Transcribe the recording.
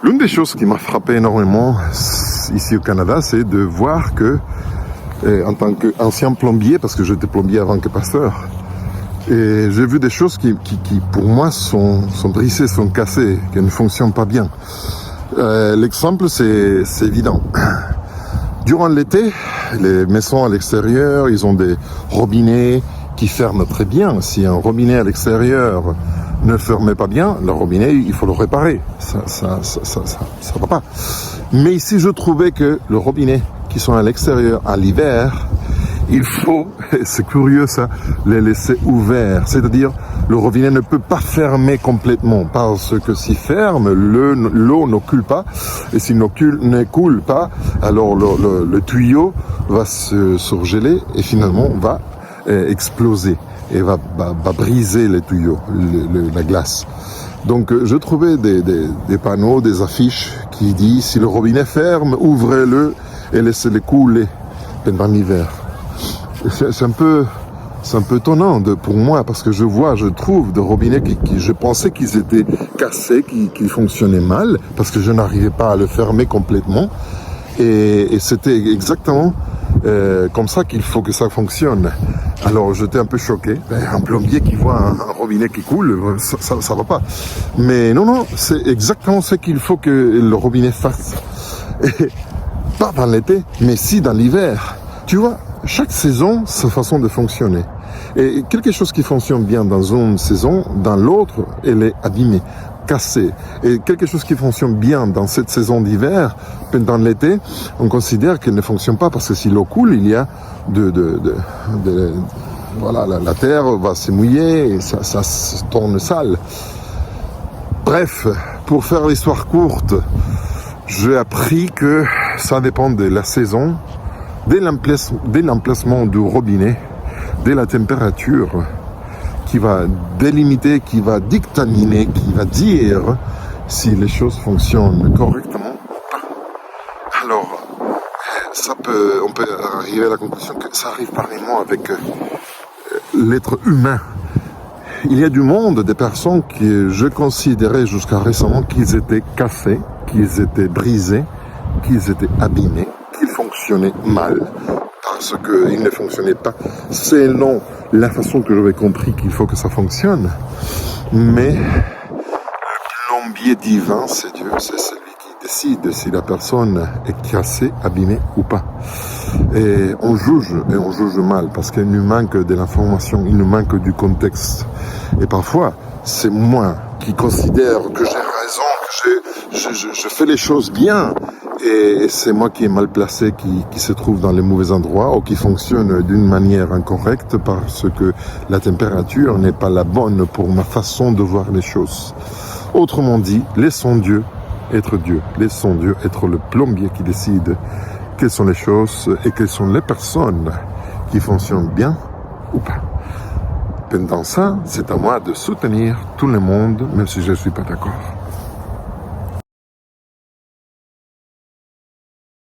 L'une des choses qui m'a frappé énormément ici au Canada, c'est de voir que, en tant qu'ancien plombier, parce que j'étais plombier avant que pasteur, et j'ai vu des choses qui pour moi, sont brisées, sont cassées, qui ne fonctionnent pas bien. L'exemple, c'est évident. Durant l'été, les maisons à l'extérieur, ils ont des robinets qui ferment très bien. Si un robinet à l'extérieur ne fermait pas bien, le robinet, il faut le réparer. Ça va pas. Mais ici, je trouvais que le robinet qui sont à l'extérieur à l'hiver, il faut, c'est curieux ça, les laisser ouverts. C'est-à-dire, le robinet ne peut pas fermer complètement parce que s'il ferme, l'eau ne coule pas. Et s'il ne coule pas, alors le tuyau va se surgeler et finalement va exploser et va briser les tuyaux, la glace. Donc je trouvais des panneaux, des affiches qui disent si le robinet ferme, ouvrez-le et laissez-le couler pendant l'hiver. C'est un peu étonnant pour moi parce que je trouve des robinets qui je pensais qu'ils étaient cassés, qui fonctionnaient mal parce que je n'arrivais pas à le fermer complètement et c'était exactement comme ça qu'il faut que ça fonctionne. Alors j'étais un peu choqué. Un plombier qui voit un robinet qui coule, ça va pas. Mais non, c'est exactement ce qu'il faut que le robinet fasse. Et pas dans l'été, mais si dans l'hiver. Tu vois, chaque saison, sa façon de fonctionner. Et quelque chose qui fonctionne bien dans une saison, dans l'autre, elle est abîmée, cassée. Et quelque chose qui fonctionne bien dans cette saison d'hiver, pendant l'été, on considère qu'elle ne fonctionne pas parce que si l'eau coule, il y a voilà, la terre va se mouiller et ça se tourne sale. Bref, pour faire l'histoire courte, j'ai appris que ça dépend de la saison, dès l'emplacement du robinet, dès la température qui va délimiter, qui va dictaminer, qui va dire si les choses fonctionnent correctement ou pas. Alors, on peut arriver à la conclusion que ça arrive pareillement avec l'être humain. Il y a du monde, des personnes que je considérais jusqu'à récemment qu'ils étaient cassés, qu'ils étaient brisés, qu'ils étaient abîmés, qu'ils fonctionnaient mal, parce qu'ils ne fonctionnaient pas selon la façon que j'avais compris qu'il faut que ça fonctionne. Mais le plombier divin, c'est Dieu, c'est celui qui décide si la personne est cassée, abîmée ou pas. Et on juge mal, parce qu'il nous manque de l'information, il nous manque du contexte. Et parfois, c'est moi qui considère que j'ai raison, que je fais les choses bien, et c'est moi qui est mal placé, qui se trouve dans les mauvais endroits, ou qui fonctionne d'une manière incorrecte parce que la température n'est pas la bonne pour ma façon de voir les choses. Autrement dit, laissons Dieu être Dieu, laissons Dieu être le plombier qui décide quelles sont les choses et quelles sont les personnes qui fonctionnent bien ou pas. Pendant ça, c'est à moi de soutenir tout le monde, même si je ne suis pas d'accord.